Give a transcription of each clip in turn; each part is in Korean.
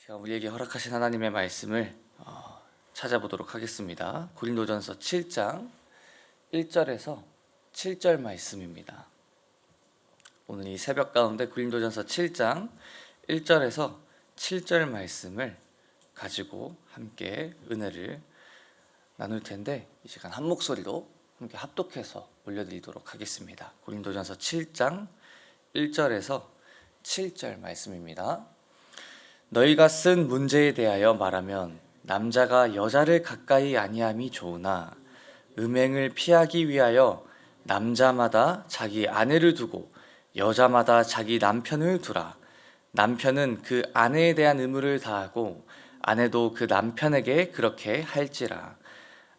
제가 우리에게 허락하신 하나님의 말씀을 찾아보도록 하겠습니다. 고린도전서 7장 1절에서 7절 말씀입니다. 오늘 이 새벽 가운데 고린도전서 7장 1절에서 7절 말씀을 가지고 함께 은혜를 나눌 텐데, 이 시간 한 목소리로 함께 합독해서 올려드리도록 하겠습니다. 고린도전서 7장 1절에서 7절 말씀입니다. 너희가 쓴 문제에 대하여 말하면 남자가 여자를 가까이 아니함이 좋으나 음행을 피하기 위하여 남자마다 자기 아내를 두고 여자마다 자기 남편을 두라. 남편은 그 아내에 대한 의무를 다하고 아내도 그 남편에게 그렇게 할지라.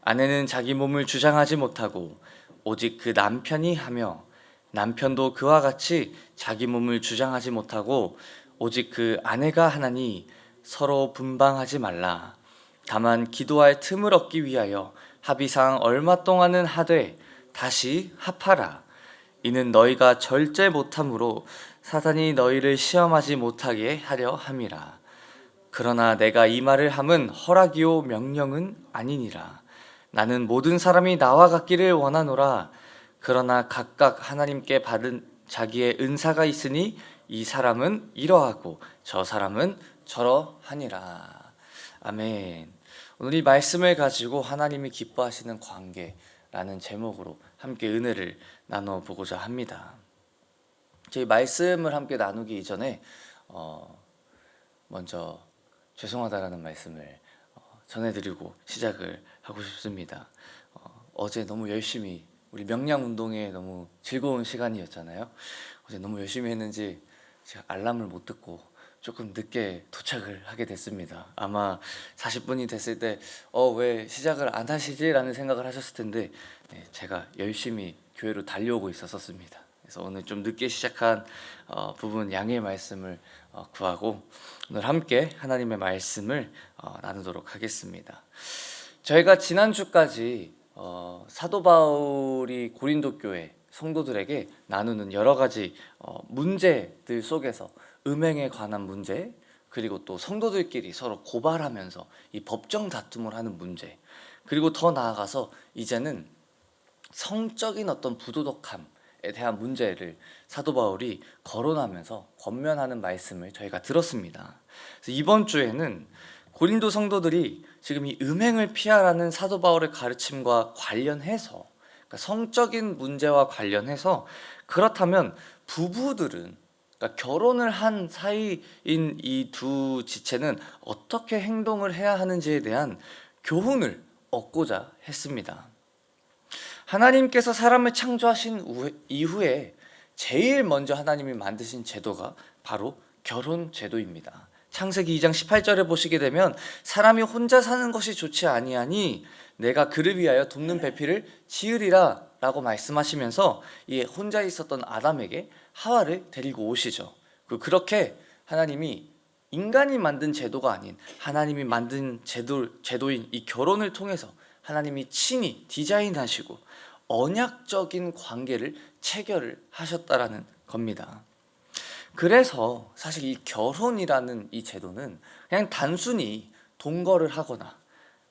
아내는 자기 몸을 주장하지 못하고 오직 그 남편이 하며 남편도 그와 같이 자기 몸을 주장하지 못하고 오직 그 아내가 하나니 서로 분방하지 말라. 다만 기도할 틈을 얻기 위하여 합의상 얼마 동안은 하되 다시 합하라. 이는 너희가 절제 못함으로 사단이 너희를 시험하지 못하게 하려 함이라. 그러나 내가 이 말을 함은 허락이요 명령은 아니니라. 나는 모든 사람이 나와 같기를 원하노라. 그러나 각각 하나님께 받은 자기의 은사가 있으니 이 사람은 이러하고 저 사람은 저러하니라. 아멘. 오늘 이 말씀을 가지고 하나님이 기뻐하시는 관계라는 제목으로 함께 은혜를 나눠보고자 합니다. 저희 말씀을 함께 나누기 이전에 먼저 죄송하다라는 말씀을 전해드리고 시작을 하고 싶습니다. 어제 너무 열심히 우리 명량운동회 너무 즐거운 시간이었잖아요. 어제 너무 열심히 했는지 제가 알람을 못 듣고 조금 늦게 도착을 하게 됐습니다. 아마 40분이 됐을 때 왜 시작을 안 하시지? 라는 생각을 하셨을 텐데 제가 열심히 교회로 달려오고 있었습니다. 그래서 오늘 좀 늦게 시작한 부분 양해의 말씀을 구하고 오늘 함께 하나님의 말씀을 나누도록 하겠습니다. 저희가 지난주까지 사도 바울이 고린도 교회 성도들에게 나누는 여러 가지 문제들 속에서 음행에 관한 문제, 그리고 또 성도들끼리 서로 고발하면서 이 법정 다툼을 하는 문제, 그리고 더 나아가서 이제는 성적인 어떤 부도덕함에 대한 문제를 사도 바울이 거론하면서 권면하는 말씀을 저희가 들었습니다. 그래서 이번 주에는 고린도 성도들이 지금 이 음행을 피하라는 사도 바울의 가르침과 관련해서, 그러니까 성적인 문제와 관련해서, 그렇다면 부부들은, 그러니까 결혼을 한 사이인 이 두 지체는 어떻게 행동을 해야 하는지에 대한 교훈을 얻고자 했습니다. 하나님께서 사람을 창조하신 이후에 제일 먼저 하나님이 만드신 제도가 바로 결혼 제도입니다. 창세기 2장 18절에 보시게 되면 사람이 혼자 사는 것이 좋지 아니하니 내가 그를 위하여 돕는 배필을 지으리라 라고 말씀하시면서 이 혼자 있었던 아담에게 하와를 데리고 오시죠. 그렇게 하나님이 인간이 만든 제도가 아닌 하나님이 만든 제도인 이 결혼을 통해서 하나님이 친히 디자인하시고 언약적인 관계를 체결을 하셨다라는 겁니다. 그래서 사실 이 결혼이라는 이 제도는 그냥 단순히 동거를 하거나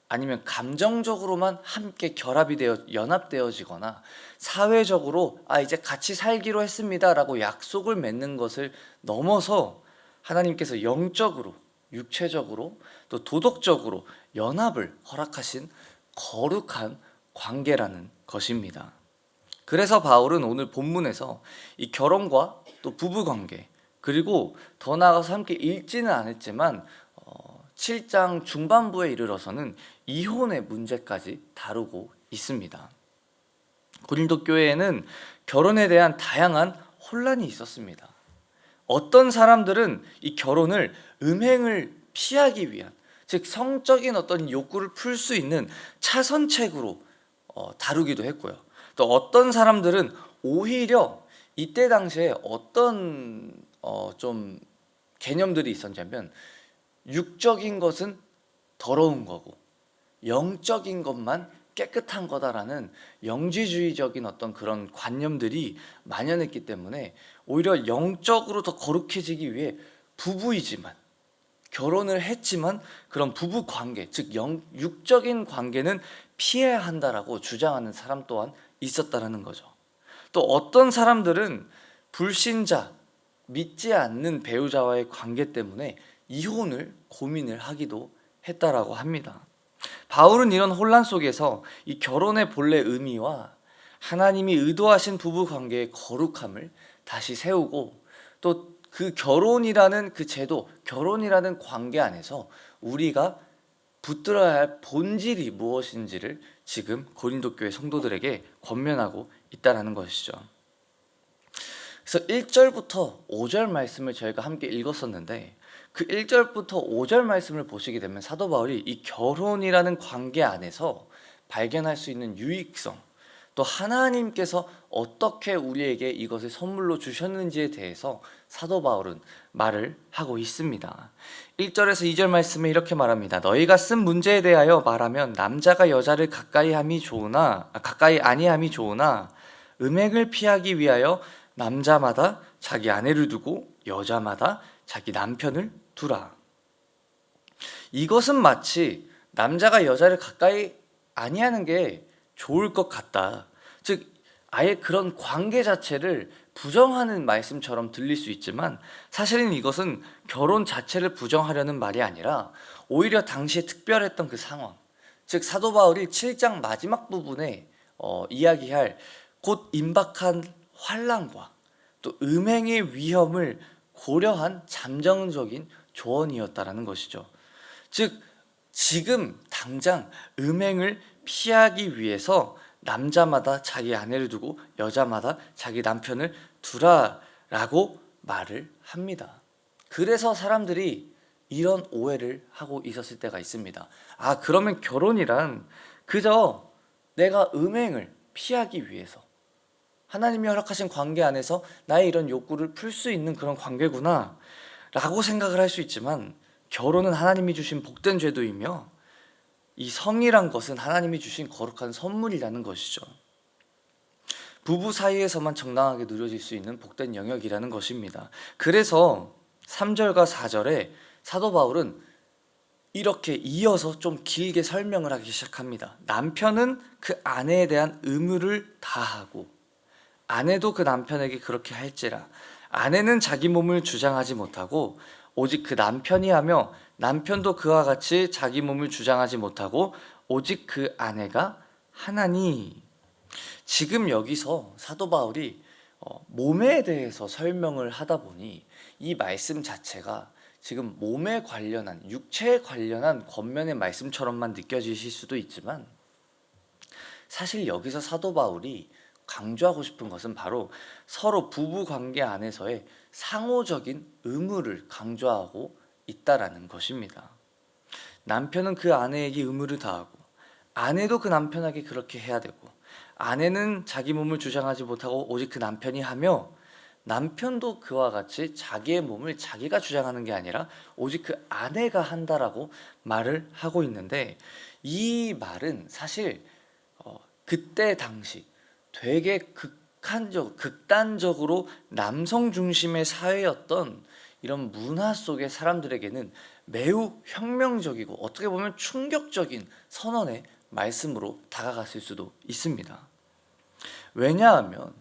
아니면 감정적으로만 함께 결합이 되어 연합되어지거나 사회적으로 이제 같이 살기로 했습니다 라고 약속을 맺는 것을 넘어서 하나님께서 영적으로, 육체적으로, 또 도덕적으로 연합을 허락하신 거룩한 관계라는 것입니다. 그래서 바울은 오늘 본문에서 이 결혼과 또 부부관계, 그리고 더 나아가서 함께 읽지는 않았지만 7장 중반부에 이르러서는 이혼의 문제까지 다루고 있습니다. 고린도 교회에는 결혼에 대한 다양한 혼란이 있었습니다. 어떤 사람들은 이 결혼을 음행을 피하기 위한, 즉 성적인 어떤 욕구를 풀 수 있는 차선책으로 다루기도 했고요. 또 어떤 사람들은 오히려 이때 당시에 어떤 좀 개념들이 있었냐면 육적인 것은 더러운 거고 영적인 것만 깨끗한 거다라는 영지주의적인 어떤 그런 관념들이 만연했기 때문에 오히려 영적으로 더 거룩해지기 위해 부부이지만 결혼을 했지만 그런 부부 관계, 즉 육적인 관계는 피해야 한다라고 주장하는 사람 또한 있었다라는 거죠. 또 어떤 사람들은 불신자, 믿지 않는 배우자와의 관계 때문에 이혼을 고민을 하기도 했다라고 합니다. 바울은 이런 혼란 속에서 이 결혼의 본래 의미와 하나님이 의도하신 부부 관계의 거룩함을 다시 세우고, 또 그 결혼이라는 그 제도, 결혼이라는 관계 안에서 우리가 붙들어야 할 본질이 무엇인지를 지금 고린도 교회 성도들에게 권면하고 있다라는 것이죠. 그래서 1절부터 5절 말씀을 저희가 함께 읽었었는데, 그 1절부터 5절 말씀을 보시게 되면 사도 바울이 이 결혼이라는 관계 안에서 발견할 수 있는 유익성, 또 하나님께서 어떻게 우리에게 이것을 선물로 주셨는지에 대해서 사도 바울은 말을 하고 있습니다. 1절에서 2절 말씀에 이렇게 말합니다. 너희가 쓴 문제에 대하여 말하면 남자가 여자를 가까이 아니함이 좋으나 음행을 피하기 위하여 남자마다 자기 아내를 두고 여자마다 자기 남편을 두라. 이것은 마치 남자가 여자를 가까이 아니하는 게 좋을 것 같다. 즉 아예 그런 관계 자체를 부정하는 말씀처럼 들릴 수 있지만, 사실은 이것은 결혼 자체를 부정하려는 말이 아니라 오히려 당시에 특별했던 그 상황, 즉 사도 바울이 7장 마지막 부분에 이야기할 곧 임박한 환난과 또 음행의 위험을 고려한 잠정적인 조언이었다라는 것이죠. 즉 지금 당장 음행을 피하기 위해서 남자마다 자기 아내를 두고 여자마다 자기 남편을 두라라고 말을 합니다. 그래서 사람들이 이런 오해를 하고 있었을 때가 있습니다. 아, 그러면 결혼이란 그저 내가 음행을 피하기 위해서 하나님이 허락하신 관계 안에서 나의 이런 욕구를 풀 수 있는 그런 관계구나 라고 생각을 할 수 있지만, 결혼은 하나님이 주신 복된 제도이며 이 성이란 것은 하나님이 주신 거룩한 선물이라는 것이죠. 부부 사이에서만 정당하게 누려질 수 있는 복된 영역이라는 것입니다. 그래서 3절과 4절에 사도 바울은 이렇게 이어서 좀 길게 설명을 하기 시작합니다. 남편은 그 아내에 대한 의무를 다하고 아내도 그 남편에게 그렇게 할지라. 아내는 자기 몸을 주장하지 못하고 오직 그 남편이 하며, 남편도 그와 같이 자기 몸을 주장하지 못하고 오직 그 아내가 하나니. 지금 여기서 사도 바울이 몸에 대해서 설명을 하다 보니 이 말씀 자체가 지금 몸에 관련한, 육체에 관련한 겉면의 말씀처럼만 느껴지실 수도 있지만, 사실 여기서 사도 바울이 강조하고 싶은 것은 바로 서로 부부 관계 안에서의 상호적인 의무를 강조하고 있다라는 것입니다. 남편은 그 아내에게 의무를 다하고 아내도 그 남편에게 그렇게 해야 되고, 아내는 자기 몸을 주장하지 못하고 오직 그 남편이 하며, 남편도 그와 같이 자기의 몸을 자기가 주장하는 게 아니라 오직 그 아내가 한다라고 말을 하고 있는데, 이 말은 사실 그때 당시 되게 극단적으로 남성 중심의 사회였던 이런 문화 속의 사람들에게는 매우 혁명적이고 어떻게 보면 충격적인 선언의 말씀으로 다가갔을 수도 있습니다. 왜냐하면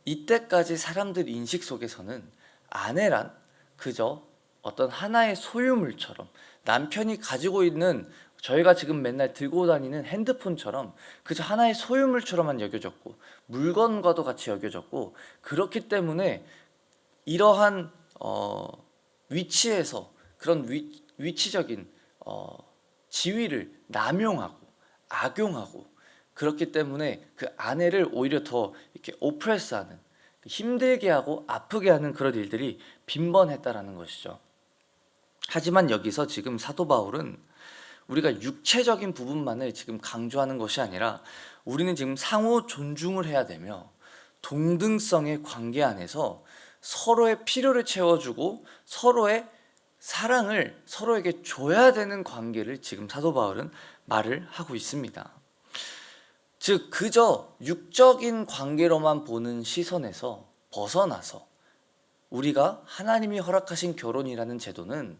이때까지 사람들 인식 속에서는 아내란 그저 어떤 하나의 소유물처럼, 남편이 가지고 있는 저희가 지금 맨날 들고 다니는 핸드폰처럼 그저 하나의 소유물처럼만 여겨졌고 물건과도 같이 여겨졌고, 그렇기 때문에 이러한 위치에서 그런 위치적인 지위를 남용하고 악용하고, 그렇기 때문에 그 아내를 오히려 더 이렇게 오프레스하는, 힘들게 하고 아프게 하는 그런 일들이 빈번했다라는 것이죠. 하지만 여기서 지금 사도 바울은 우리가 육체적인 부분만을 지금 강조하는 것이 아니라 우리는 지금 상호 존중을 해야 되며 동등성의 관계 안에서 서로의 필요를 채워주고 서로의 사랑을 서로에게 줘야 되는 관계를 지금 사도 바울은 말을 하고 있습니다. 즉 그저 육적인 관계로만 보는 시선에서 벗어나서 우리가 하나님이 허락하신 결혼이라는 제도는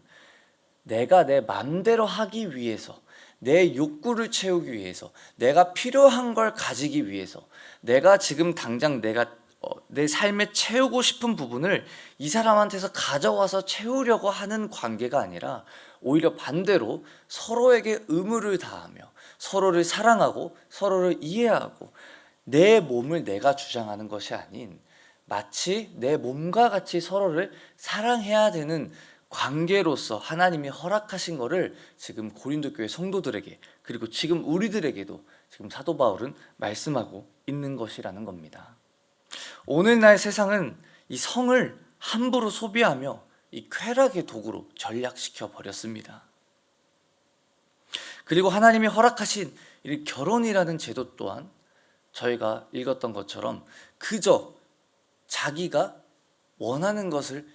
내가 내 맘대로 하기 위해서, 내 욕구를 채우기 위해서, 내가 필요한 걸 가지기 위해서, 내가 지금 당장 내 삶에 채우고 싶은 부분을 이 사람한테서 가져와서 채우려고 하는 관계가 아니라 오히려 반대로 서로에게 의무를 다하며 서로를 사랑하고 서로를 이해하고 내 몸을 내가 주장하는 것이 아닌 마치 내 몸과 같이 서로를 사랑해야 되는 관계로서 하나님이 허락하신 것을 지금 고린도 교회 성도들에게, 그리고 지금 우리들에게도 지금 사도 바울은 말씀하고 있는 것이라는 겁니다. 오늘날 세상은 이 성을 함부로 소비하며 이 쾌락의 도구로 전락시켜 버렸습니다. 그리고 하나님이 허락하신 이 결혼이라는 제도 또한 저희가 읽었던 것처럼 그저 자기가 원하는 것을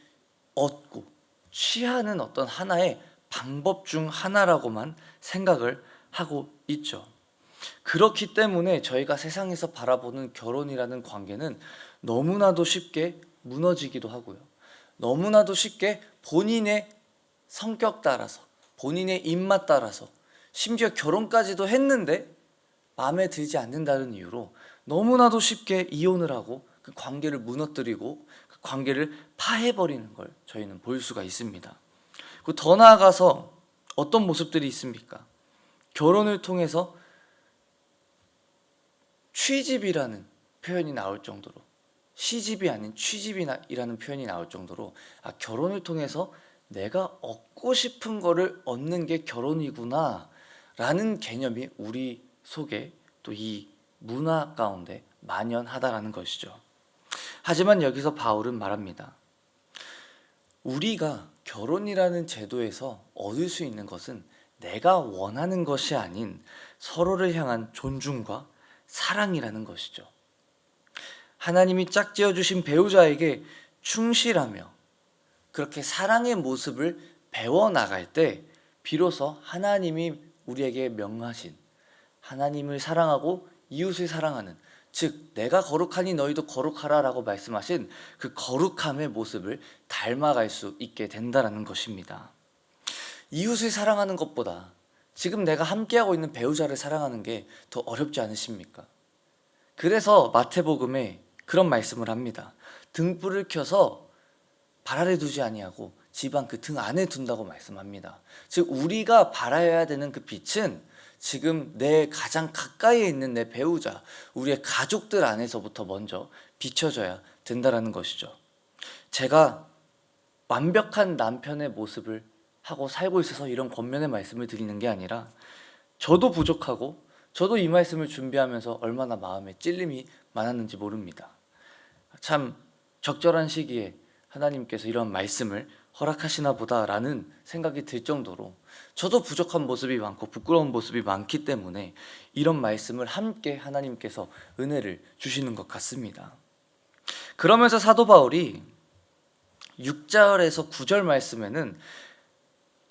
얻고 취하는 어떤 하나의 방법 중 하나라고만 생각을 하고 있죠. 그렇기 때문에 저희가 세상에서 바라보는 결혼이라는 관계는 너무나도 쉽게 무너지기도 하고요. 너무나도 쉽게 본인의 성격 따라서, 본인의 입맛 따라서, 심지어 결혼까지도 했는데 마음에 들지 않는다는 이유로 너무나도 쉽게 이혼을 하고 그 관계를 무너뜨리고 그 관계를 파해버리는 걸 저희는 볼 수가 있습니다. 그리고 더 나아가서 어떤 모습들이 있습니까? 결혼을 통해서 취집이라는 표현이 나올 정도로, 시집이 아닌 취집이라는 표현이 나올 정도로 결혼을 통해서 내가 얻고 싶은 거를 얻는 게 결혼이구나 라는 개념이 우리 속에 또 이 문화 가운데 만연하다라는 것이죠. 하지만 여기서 바울은 말합니다. 우리가 결혼이라는 제도에서 얻을 수 있는 것은 내가 원하는 것이 아닌 서로를 향한 존중과 사랑이라는 것이죠. 하나님이 짝지어 주신 배우자에게 충실하며 그렇게 사랑의 모습을 배워나갈 때 비로소 하나님이 우리에게 명하신, 하나님을 사랑하고 이웃을 사랑하는, 즉 내가 거룩하니 너희도 거룩하라 라고 말씀하신 그 거룩함의 모습을 닮아갈 수 있게 된다는 것입니다. 이웃을 사랑하는 것보다 지금 내가 함께하고 있는 배우자를 사랑하는 게 더 어렵지 않으십니까? 그래서 마태복음에 그런 말씀을 합니다. 등불을 켜서 발 아래 두지 아니하고 집안 그 등 안에 둔다고 말씀합니다. 즉 우리가 바라야 되는 그 빛은 지금 내 가장 가까이에 있는 내 배우자, 우리의 가족들 안에서부터 먼저 비춰져야 된다는 것이죠. 제가 완벽한 남편의 모습을 하고 살고 있어서 이런 권면의 말씀을 드리는 게 아니라 저도 부족하고 저도 이 말씀을 준비하면서 얼마나 마음에 찔림이 많았는지 모릅니다. 참 적절한 시기에 하나님께서 이런 말씀을 허락하시나 보다라는 생각이 들 정도로 저도 부족한 모습이 많고 부끄러운 모습이 많기 때문에 이런 말씀을 함께 하나님께서 은혜를 주시는 것 같습니다. 그러면서 사도 바울이 6절에서 9절 말씀에는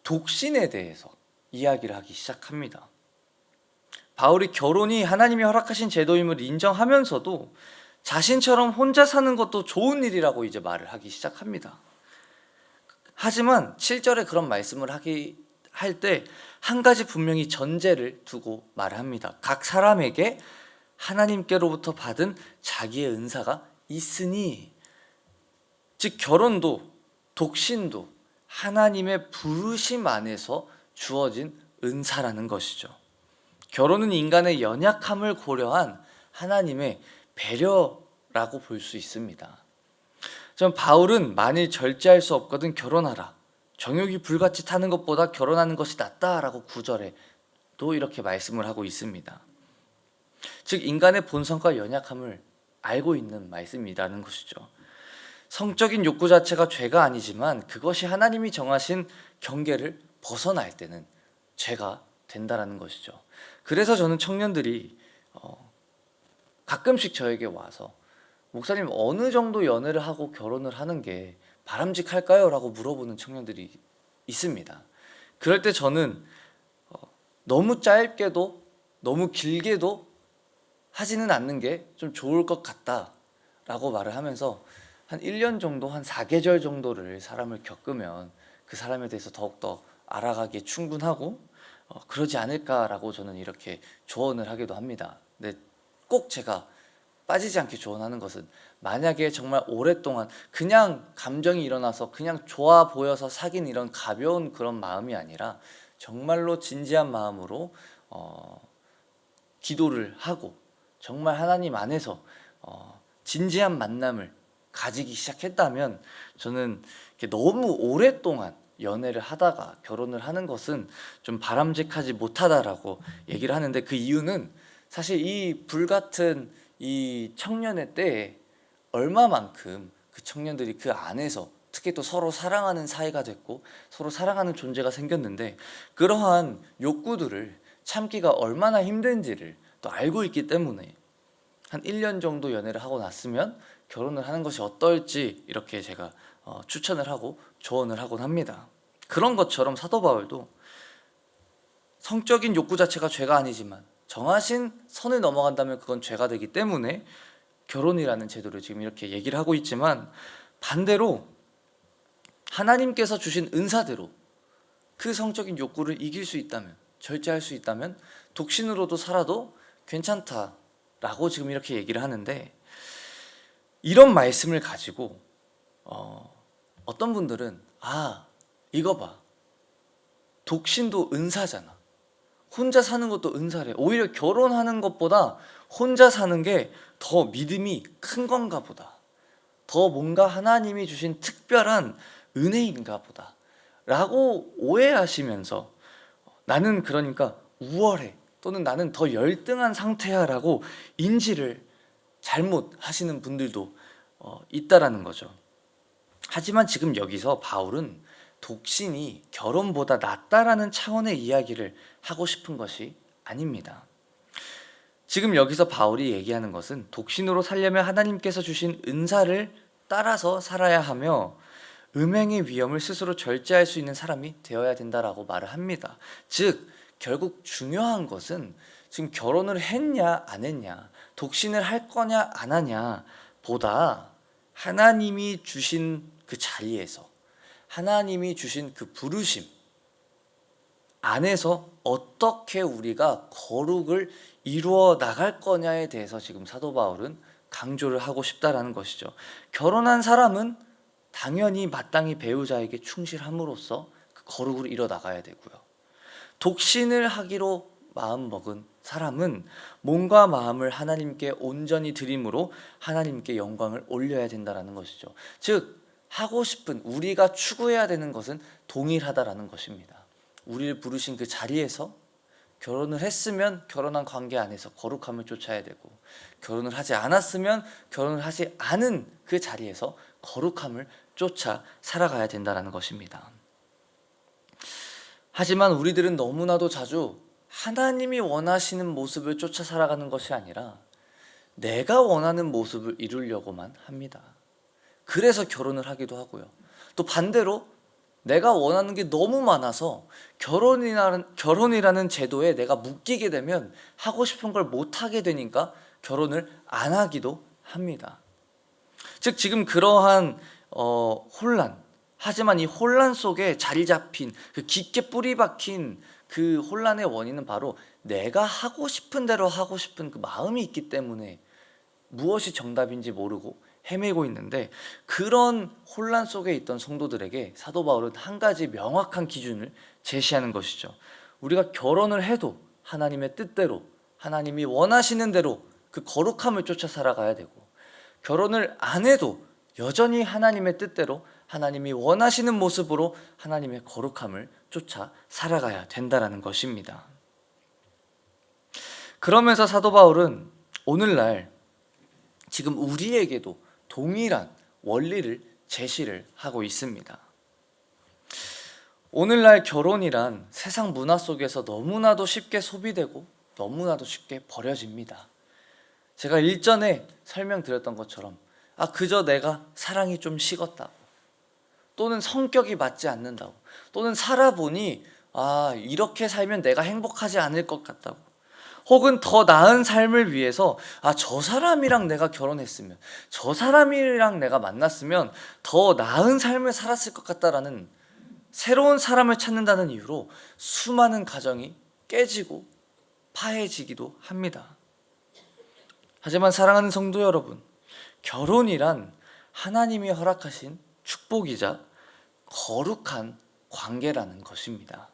독신에 대해서 이야기를 하기 시작합니다. 바울이 결혼이 하나님이 허락하신 제도임을 인정하면서도 자신처럼 혼자 사는 것도 좋은 일이라고 이제 말을 하기 시작합니다. 하지만 7절에 그런 말씀을 할 때 한 가지 분명히 전제를 두고 말합니다. 각 사람에게 하나님께로부터 받은 자기의 은사가 있으니, 즉 결혼도 독신도 하나님의 부르심 안에서 주어진 은사라는 것이죠. 결혼은 인간의 연약함을 고려한 하나님의 배려라고 볼 수 있습니다. 전 바울은 만일 절제할 수 없거든 결혼하라, 정욕이 불같이 타는 것보다 결혼하는 것이 낫다라고 9절에 또 이렇게 말씀을 하고 있습니다. 즉 인간의 본성과 연약함을 알고 있는 말씀이라는 것이죠. 성적인 욕구 자체가 죄가 아니지만 그것이 하나님이 정하신 경계를 벗어날 때는 죄가 된다라는 것이죠. 그래서 저는 청년들이 가끔씩 저에게 와서 목사님 어느 정도 연애를 하고 결혼을 하는 게 바람직할까요? 라고 물어보는 청년들이 있습니다. 그럴 때 저는 너무 짧게도 너무 길게도 하지는 않는 게 좀 좋을 것 같다 라고 말을 하면서 한 1년 정도, 한 4계절 정도를 사람을 겪으면 그 사람에 대해서 더욱더 알아가기에 충분하고 그러지 않을까라고 저는 이렇게 조언을 하기도 합니다. 근데 꼭 제가 빠지지 않게 조언하는 것은, 만약에 정말 오랫동안 그냥 감정이 일어나서 그냥 좋아 보여서 사귄 이런 가벼운 그런 마음이 아니라 정말로 진지한 마음으로 기도를 하고 정말 하나님 안에서 진지한 만남을 가지기 시작했다면, 저는 이렇게 너무 오랫동안 연애를 하다가 결혼을 하는 것은 좀 바람직하지 못하다라고 얘기를 하는데, 그 이유는 사실 이 불같은 이 청년의 때에 얼마만큼 그 청년들이 그 안에서 특히 또 서로 사랑하는 사이가 됐고 서로 사랑하는 존재가 생겼는데, 그러한 욕구들을 참기가 얼마나 힘든지를 또 알고 있기 때문에 한 1년 정도 연애를 하고 났으면 결혼을 하는 것이 어떨지 이렇게 제가 추천을 하고 조언을 하곤 합니다. 그런 것처럼 사도 바울도 성적인 욕구 자체가 죄가 아니지만 정하신 선을 넘어간다면 그건 죄가 되기 때문에 결혼이라는 제도를 지금 이렇게 얘기를 하고 있지만, 반대로 하나님께서 주신 은사대로 그 성적인 욕구를 이길 수 있다면, 절제할 수 있다면 독신으로도 살아도 괜찮다라고 지금 이렇게 얘기를 하는데, 이런 말씀을 가지고 어떤 분들은 이거 봐, 독신도 은사잖아, 혼자 사는 것도 은사래, 오히려 결혼하는 것보다 혼자 사는 게 더 믿음이 큰 건가 보다, 더 뭔가 하나님이 주신 특별한 은혜인가 보다 라고 오해하시면서, 나는 그러니까 우월해, 또는 나는 더 열등한 상태야 라고 인지를 잘못 하시는 분들도 있다라는 거죠. 하지만 지금 여기서 바울은 독신이 결혼보다 낫다라는 차원의 이야기를 하고 싶은 것이 아닙니다. 지금 여기서 바울이 얘기하는 것은 독신으로 살려면 하나님께서 주신 은사를 따라서 살아야 하며 음행의 위험을 스스로 절제할 수 있는 사람이 되어야 된다라고 말을 합니다. 즉 결국 중요한 것은 지금 결혼을 했냐 안 했냐, 독신을 할 거냐 안 하냐 보다 하나님이 주신 그 자리에서, 하나님이 주신 그 부르심 안에서 어떻게 우리가 거룩을 이루어 나갈 거냐에 대해서 지금 사도 바울은 강조를 하고 싶다라는 것이죠. 결혼한 사람은 당연히 마땅히 배우자에게 충실함으로써 그 거룩을 이뤄 나가야 되고요. 독신을 하기로 마음먹은 사람은 몸과 마음을 하나님께 온전히 드림으로 하나님께 영광을 올려야 된다라는 것이죠. 즉 하고 싶은, 우리가 추구해야 되는 것은 동일하다라는 것입니다. 우리를 부르신 그 자리에서 결혼을 했으면 결혼한 관계 안에서 거룩함을 쫓아야 되고, 결혼을 하지 않았으면 결혼을 하지 않은 그 자리에서 거룩함을 쫓아 살아가야 된다는 것입니다. 하지만 우리들은 너무나도 자주 하나님이 원하시는 모습을 쫓아 살아가는 것이 아니라 내가 원하는 모습을 이루려고만 합니다. 그래서 결혼을 하기도 하고요. 또 반대로 내가 원하는 게 너무 많아서 결혼이라는 제도에 내가 묶이게 되면 하고 싶은 걸 못하게 되니까 결혼을 안 하기도 합니다. 즉 지금 그러한 혼란, 하지만 이 혼란 속에 자리 잡힌 그 깊게 뿌리 박힌 그 혼란의 원인은 바로 내가 하고 싶은 대로 하고 싶은 그 마음이 있기 때문에 무엇이 정답인지 모르고 헤매고 있는데, 그런 혼란 속에 있던 성도들에게 사도 바울은 한 가지 명확한 기준을 제시하는 것이죠. 우리가 결혼을 해도 하나님의 뜻대로, 하나님이 원하시는 대로 그 거룩함을 쫓아 살아가야 되고, 결혼을 안 해도 여전히 하나님의 뜻대로 하나님이 원하시는 모습으로 하나님의 거룩함을 쫓아 살아가야 된다는 것입니다. 그러면서 사도 바울은 오늘날 지금 우리에게도 동일한 원리를 제시를 하고 있습니다. 오늘날 결혼이란 세상 문화 속에서 너무나도 쉽게 소비되고 너무나도 쉽게 버려집니다. 제가 일전에 설명드렸던 것처럼 그저 내가 사랑이 좀 식었다고, 또는 성격이 맞지 않는다고, 또는 살아보니 이렇게 살면 내가 행복하지 않을 것 같다고, 혹은 더 나은 삶을 위해서 저 사람이랑 내가 결혼했으면, 저 사람이랑 내가 만났으면 더 나은 삶을 살았을 것 같다라는 새로운 사람을 찾는다는 이유로 수많은 가정이 깨지고 파해지기도 합니다. 하지만 사랑하는 성도 여러분, 결혼이란 하나님이 허락하신 축복이자 거룩한 관계라는 것입니다.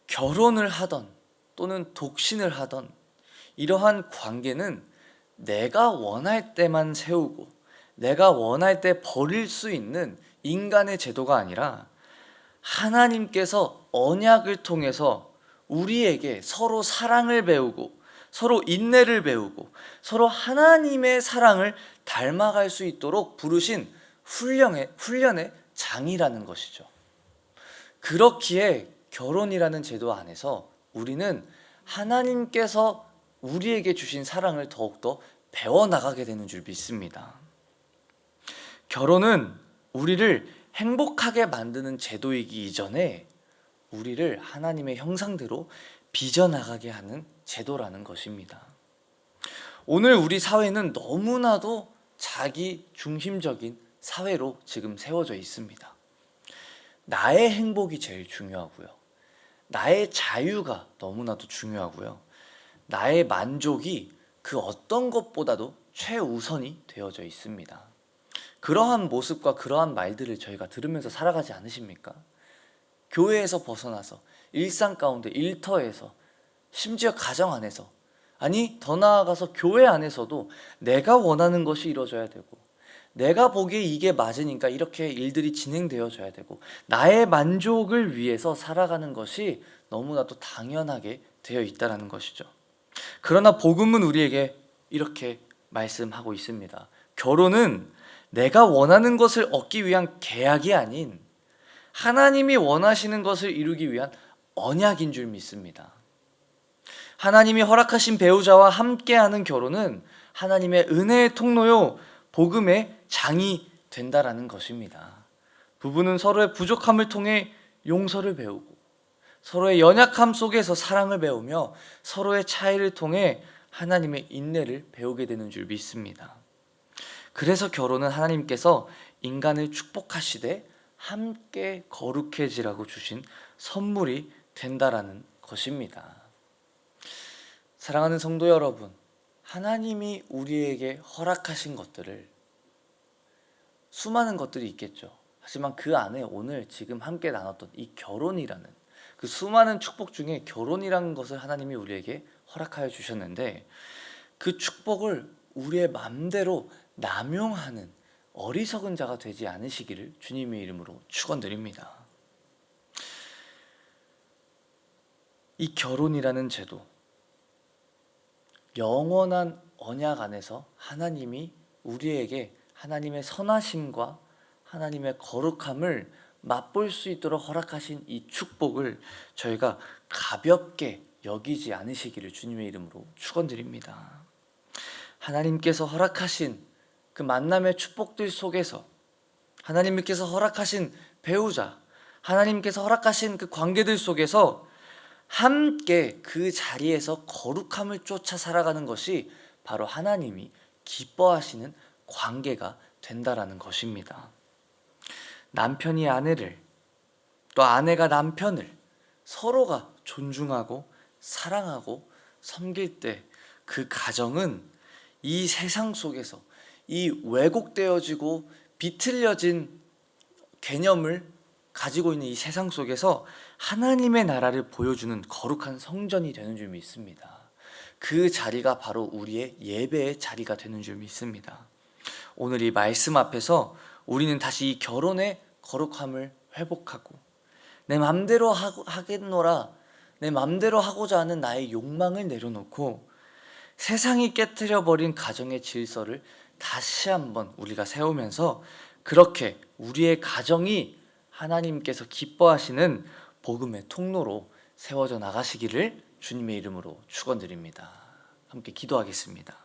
결혼을 하던 또는 독신을 하던 이러한 관계는 내가 원할 때만 세우고 내가 원할 때 버릴 수 있는 인간의 제도가 아니라 하나님께서 언약을 통해서 우리에게 서로 사랑을 배우고 서로 인내를 배우고 서로 하나님의 사랑을 닮아갈 수 있도록 부르신 훈련의 장이라는 것이죠. 그렇기에 결혼이라는 제도 안에서 우리는 하나님께서 우리에게 주신 사랑을 더욱더 배워나가게 되는 줄 믿습니다. 결혼은 우리를 행복하게 만드는 제도이기 이전에 우리를 하나님의 형상대로 빚어나가게 하는 제도라는 것입니다. 오늘 우리 사회는 너무나도 자기 중심적인 사회로 지금 세워져 있습니다. 나의 행복이 제일 중요하고요. 나의 자유가 너무나도 중요하고요. 나의 만족이 그 어떤 것보다도 최우선이 되어져 있습니다. 그러한 모습과 그러한 말들을 저희가 들으면서 살아가지 않으십니까? 교회에서 벗어나서 일상 가운데 일터에서 심지어 가정 안에서 아니 더 나아가서 교회 안에서도 내가 원하는 것이 이루어져야 되고 내가 보기에 이게 맞으니까 이렇게 일들이 진행되어져야 되고 나의 만족을 위해서 살아가는 것이 너무나도 당연하게 되어 있다는 것이죠. 그러나 복음은 우리에게 이렇게 말씀하고 있습니다. 결혼은 내가 원하는 것을 얻기 위한 계약이 아닌 하나님이 원하시는 것을 이루기 위한 언약인 줄 믿습니다. 하나님이 허락하신 배우자와 함께하는 결혼은 하나님의 은혜의 통로요 복음의 장이 된다라는 것입니다. 부부는 서로의 부족함을 통해 용서를 배우고 서로의 연약함 속에서 사랑을 배우며 서로의 차이를 통해 하나님의 인내를 배우게 되는 줄 믿습니다. 그래서 결혼은 하나님께서 인간을 축복하시되 함께 거룩해지라고 주신 선물이 된다라는 것입니다. 사랑하는 성도 여러분, 하나님이 우리에게 허락하신 것들을 수많은 것들이 있겠죠. 하지만 그 안에 오늘 지금 함께 나눴던 이 결혼이라는 그 수많은 축복 중에 결혼이라는 것을 하나님이 우리에게 허락하여 주셨는데 그 축복을 우리의 마음대로 남용하는 어리석은 자가 되지 않으시기를 주님의 이름으로 축원드립니다. 이 결혼이라는 제도, 영원한 언약 안에서 하나님이 우리에게 하나님의 선하심과 하나님의 거룩함을 맛볼 수 있도록 허락하신 이 축복을 저희가 가볍게 여기지 않으시기를 주님의 이름으로 축원드립니다. 하나님께서 허락하신 그 만남의 축복들 속에서 하나님께서 허락하신 배우자, 하나님께서 허락하신 그 관계들 속에서 함께 그 자리에서 거룩함을 쫓아 살아가는 것이 바로 하나님이 기뻐하시는 관계가 된다라는 것입니다. 남편이 아내를 또 아내가 남편을 서로가 존중하고 사랑하고 섬길 때 그 가정은 이 세상 속에서 이 왜곡되어지고 비틀려진 개념을 가지고 있는 이 세상 속에서 하나님의 나라를 보여주는 거룩한 성전이 되는 줄 믿습니다. 그 자리가 바로 우리의 예배의 자리가 되는 줄 믿습니다. 오늘 이 말씀 앞에서 우리는 다시 이 결혼의 거룩함을 회복하고 내 맘대로 하겠노라, 내 맘대로 하고자 하는 나의 욕망을 내려놓고 세상이 깨트려버린 가정의 질서를 다시 한번 우리가 세우면서 그렇게 우리의 가정이 하나님께서 기뻐하시는 복음의 통로로 세워져 나가시기를 주님의 이름으로 축원드립니다. 함께 기도하겠습니다.